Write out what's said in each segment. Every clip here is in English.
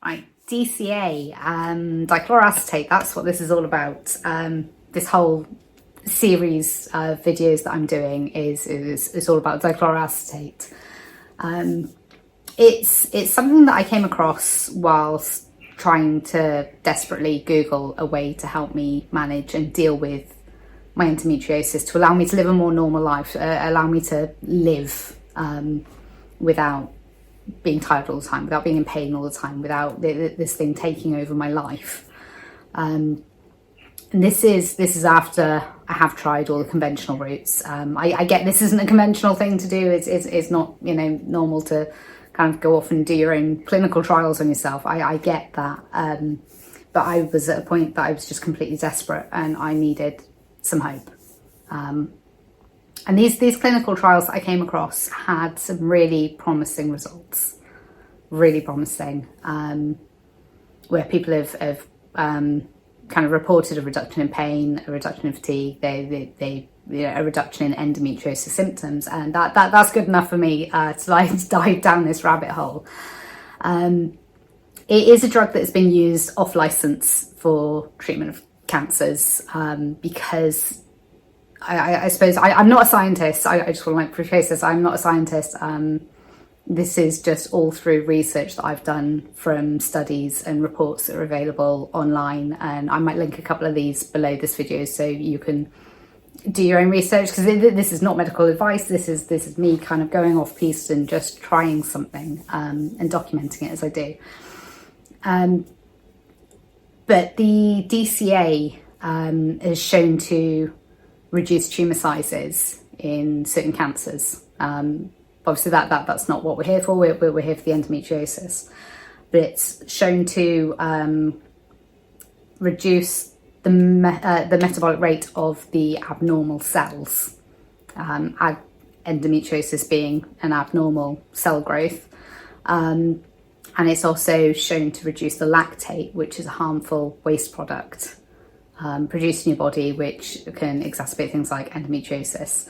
Right, DCA, dichloroacetate, that's what this is all about. This whole series of videos that I'm doing is all about dichloroacetate. It's something that I came across whilst trying to desperately Google a way to help me manage and deal with my endometriosis, to allow me to live a more normal life, allow me to live without being tired all the time, without being in pain all the time, without this thing taking over my life. And this is after I have tried all the conventional routes. I get this isn't a conventional thing to do. It's not, you know, normal to kind of go off and do your own clinical trials on yourself. I get that. But I was at a point that I was just completely desperate and I needed some hope. And these clinical trials that I came across had some really promising results, really promising, where people have kind of reported a reduction in pain, a reduction in fatigue, they you know, a reduction in endometriosis symptoms, and that's good enough for me to dive down this rabbit hole. It is a drug that's been used off license for treatment of cancers, because I suppose I'm not a scientist. I just want to preface this. I'm not a scientist. This is just all through research that I've done from studies and reports that are available online. And I might link a couple of these below this video so you can do your own research, because this is not medical advice. This is me kind of going off piste and just trying something and documenting it as I do. But the DCA is shown to reduce tumour sizes in certain cancers. Obviously that's not what we're here for. We're here for the endometriosis, but it's shown to reduce the metabolic rate of the abnormal cells, endometriosis being an abnormal cell growth. And it's also shown to reduce the lactate, which is a harmful waste product produced in your body, which can exacerbate things like endometriosis.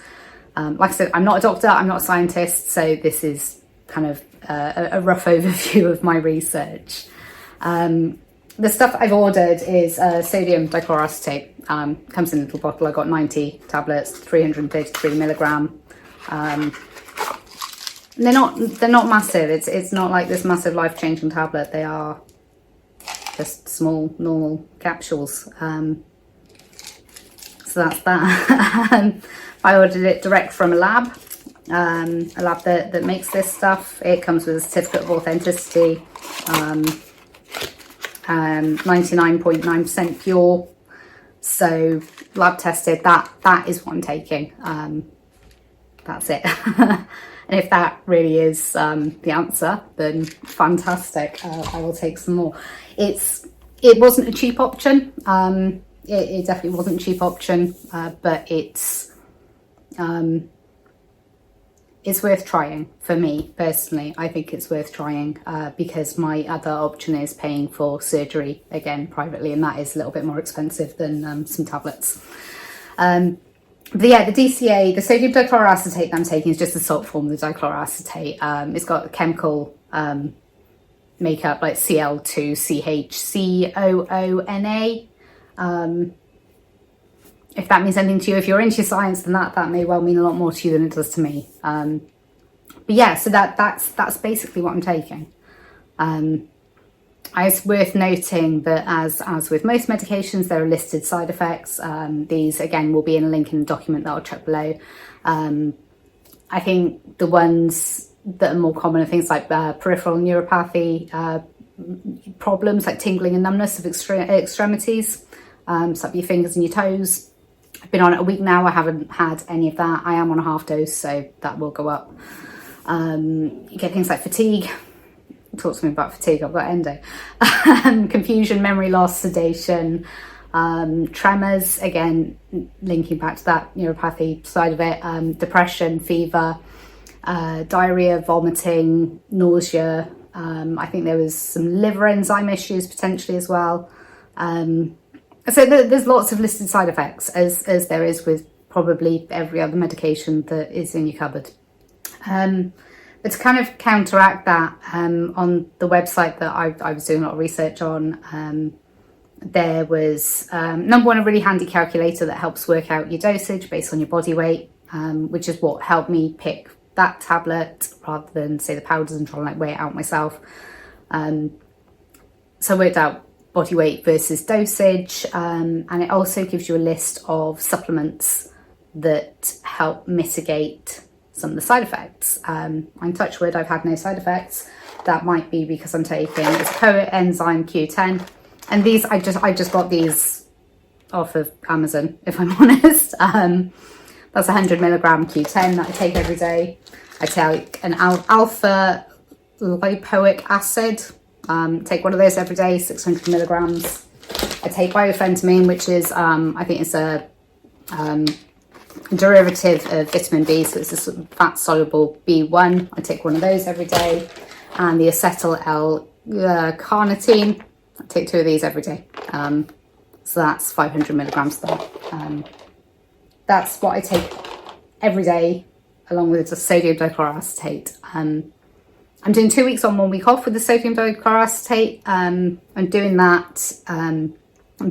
Like I said, I'm not a doctor, I'm not a scientist, so this is kind of a rough overview of my research. The stuff I've ordered is sodium dichloroacetate. Comes in a little bottle. I got 90 tablets, 333 milligram. They're not massive. It's not like this massive life-changing tablet. They are just small, normal capsules. So that's that. I ordered it direct from a lab that makes this stuff. It comes with a certificate of authenticity, 99.9% pure. So lab tested. That is what I'm taking. That's it. And if that really is the answer, then fantastic. I will take some more. It wasn't a cheap option. It definitely wasn't a cheap option, but it's worth trying for me personally. I think it's worth trying because my other option is paying for surgery again privately, and that is a little bit more expensive than some tablets. But yeah, the DCA, the sodium dichloroacetate that I'm taking is just the salt form of the dichloroacetate. It's got a chemical makeup like Cl2CHCOONA. If that means anything to you, if you're into science, then that may well mean a lot more to you than it does to me. But yeah, so that's basically what I'm taking. It's worth noting that as with most medications, there are listed side effects. These again will be in a link in the document that I'll check below. I think the ones that are more common are things like peripheral neuropathy, problems like tingling and numbness of extremities, so your fingers and your toes. I've been on it a week now. I haven't had any of that. I am on a half dose, so that will go up. You get things like fatigue. Talk to me about fatigue. I've got endo. Confusion, memory loss, sedation, tremors. Again, linking back to that neuropathy side of it. Depression, fever, diarrhea, vomiting, nausea. I think there was some liver enzyme issues potentially as well. So there's lots of listed side effects, as there is with probably every other medication that is in your cupboard. But to kind of counteract that, on the website that I was doing a lot of research on, there was, number one, a really handy calculator that helps work out your dosage based on your body weight, which is what helped me pick that tablet rather than, say, the powders and trying to like weigh it out myself. So I worked out body weight versus dosage, and it also gives you a list of supplements that help mitigate some of the side effects. I'm touch wood, I've had no side effects. That might be because I'm taking, it's coenzyme Q10, and these I just got these off of Amazon, if I'm honest. That's 100 milligram Q10 that I take every day. I take an alpha lipoic acid, take one of those every day, 600 milligrams. I take biofentamine, which is, I think it's a derivative of vitamin B, so it's a sort of fat soluble B1. I take one of those every day. And the acetyl L-carnitine, I take 2 of these every day. So that's 500 milligrams there. That's what I take every day, along with the sodium dichloroacetate. I'm doing 2 weeks on, 1 week off with the sodium dichloroacetate. I'm doing that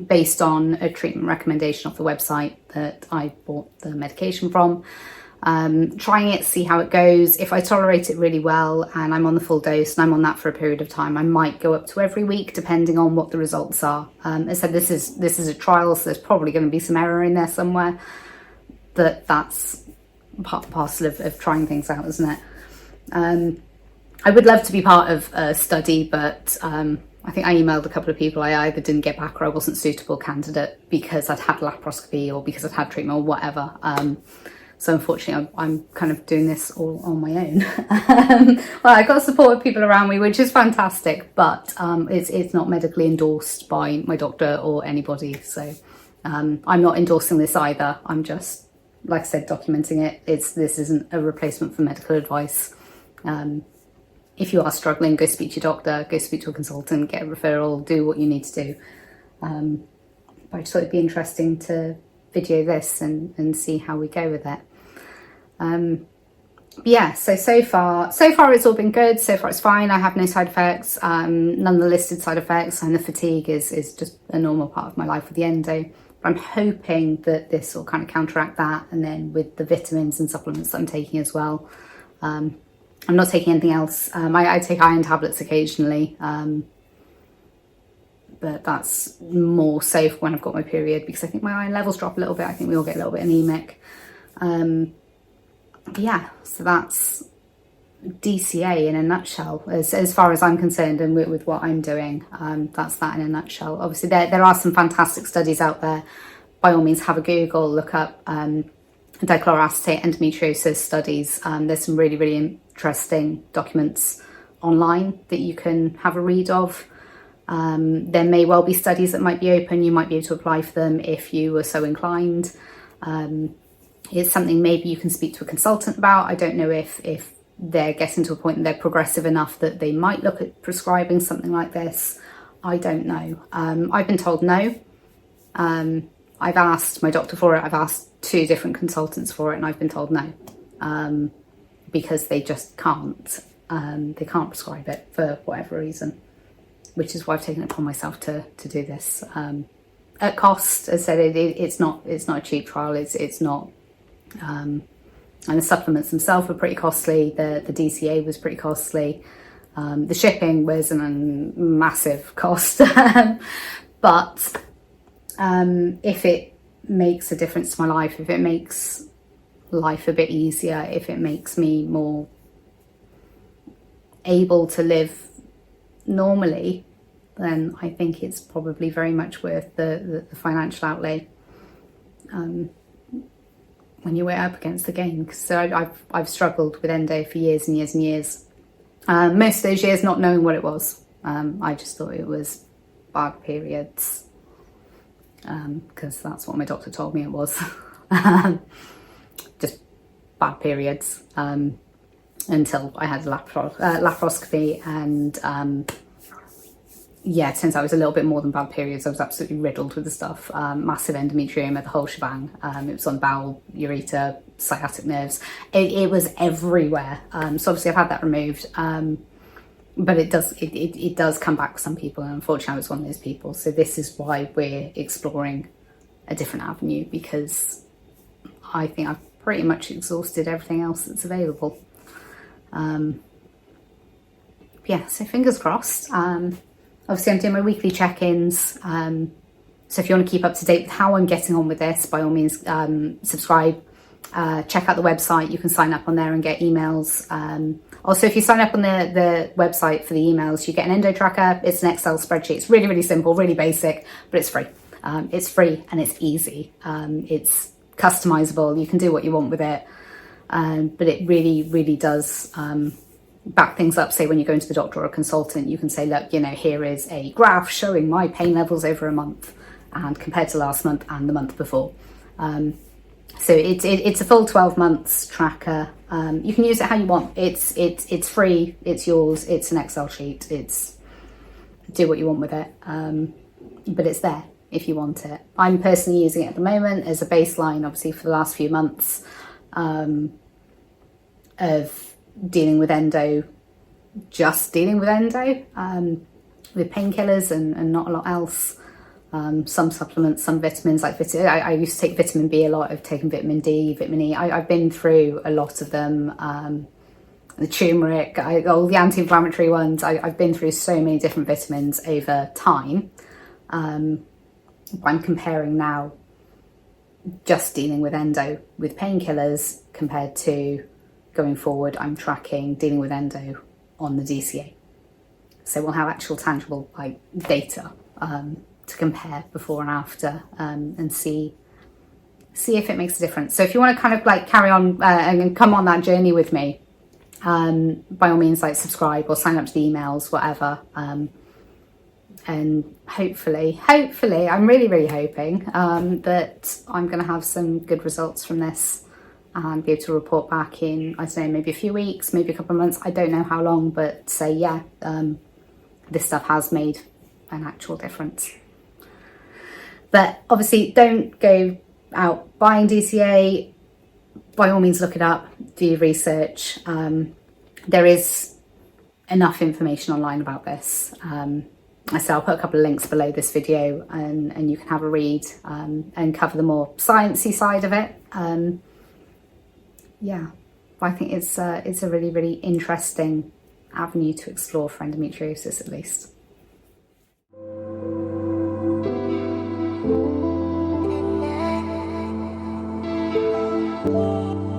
based on a treatment recommendation off the website that I bought the medication from. Trying it, see how it goes. If I tolerate it really well and I'm on the full dose and I'm on that for a period of time, I might go up to every week depending on what the results are. As I said, this is a trial, so there's probably going to be some error in there somewhere, but that's part and parcel of trying things out, isn't it? I would love to be part of a study, but I think I emailed a couple of people. I either didn't get back or I wasn't a suitable candidate because I'd had laparoscopy or because I'd had treatment or whatever. So unfortunately, I'm kind of doing this all on my own. Well, I got support of people around me, which is fantastic, but it's not medically endorsed by my doctor or anybody. So I'm not endorsing this either. I'm just, like I said, documenting it. This isn't a replacement for medical advice. If you are struggling, go speak to your doctor, go speak to a consultant, get a referral, do what you need to do. But I just thought it'd be interesting to video this and see how we go with it. Yeah, so far it's all been good. So far it's fine. I have no side effects, none of the listed side effects, and the fatigue is just a normal part of my life with the endo. But I'm hoping that this will kind of counteract that, and then with the vitamins and supplements that I'm taking as well. I'm not taking anything else. I take iron tablets occasionally, but that's more safe when I've got my period, because I think my iron levels drop a little bit. I think we all get a little bit anemic. Yeah, so that's DCA in a nutshell, as far as I'm concerned, and with what I'm doing. That's that in a nutshell. Obviously, there are some fantastic studies out there. By all means, have a Google, look up dichloroacetate endometriosis studies. There's some really, really interesting documents online that you can have a read of. There may well be studies that might be open. You might be able to apply for them if you were so inclined. It's something maybe you can speak to a consultant about. I don't know if they're getting to a point that they're progressive enough that they might look at prescribing something like this. I don't know. I've been told no. I've asked my doctor for it. I've asked 2 different consultants for it, and I've been told no, because they just can't. They can't prescribe it for whatever reason, which is why I've taken it upon myself to do this. At cost, as I said, it's not a cheap trial. It's not. And the supplements themselves were pretty costly. The DCA was pretty costly. The shipping was a massive cost. But if it makes a difference to my life, if it makes life a bit easier, if it makes me more able to live normally, then I think it's probably very much worth the financial outlay. When you weigh it up against the gain, because I've struggled with endo for years and years and years. Most of those years not knowing what it was. I just thought it was bad periods, because that's what my doctor told me it was. Just bad periods, until I had laparoscopy, and yeah, it turns out it was a little bit more than bad periods. I was absolutely riddled with the stuff. Massive endometrioma, the whole shebang. It was on bowel, ureter, sciatic nerves. It was everywhere. So obviously I've had that removed. But it does come back for some people, and unfortunately I was one of those people. So this is why we're exploring a different avenue, because I think I've pretty much exhausted everything else that's available. Yeah, so fingers crossed. Obviously I'm doing my weekly check-ins. So if you want to keep up to date with how I'm getting on with this, by all means, subscribe. Check out the website. You can sign up on there and get emails. Also, if you sign up on the website for the emails, you get an endo tracker. It's an Excel spreadsheet. It's really, really simple, really basic, but it's free. It's free and it's easy. It's customizable. You can do what you want with it. But it really, really does back things up. Say when you go into the doctor or a consultant, you can say, look, you know, here is a graph showing my pain levels over a month and compared to last month and the month before. So it's a full 12 months tracker. You can use it how you want. It's free. It's yours. It's an Excel sheet. It's do what you want with it. But it's there if you want it. I'm personally using it at the moment as a baseline, obviously for the last few months of dealing with endo, just dealing with endo, with painkillers and not a lot else. Some supplements, some vitamins, like I used to take vitamin B a lot. I've taken vitamin D, vitamin E. I've been through a lot of them. The turmeric, all the anti-inflammatory ones. I've been through so many different vitamins over time. I'm comparing now just dealing with endo with painkillers compared to going forward. I'm tracking dealing with endo on the DCA. So we'll have actual tangible like data to compare before and after, and see if it makes a difference. So if you want to kind of like carry on and come on that journey with me, by all means, like subscribe or sign up to the emails, whatever. And hopefully, I'm really, really hoping that I'm going to have some good results from this and be able to report back in, I don't know, maybe a few weeks, maybe a couple of months. I don't know how long, but say, yeah, this stuff has made an actual difference. But obviously don't go out buying DCA. By all means, look it up, do your research. There is enough information online about this. So I'll put a couple of links below this video and you can have a read and cover the more sciencey side of it. Yeah, I think it's a really, really interesting avenue to explore for endometriosis, at least. Thank you.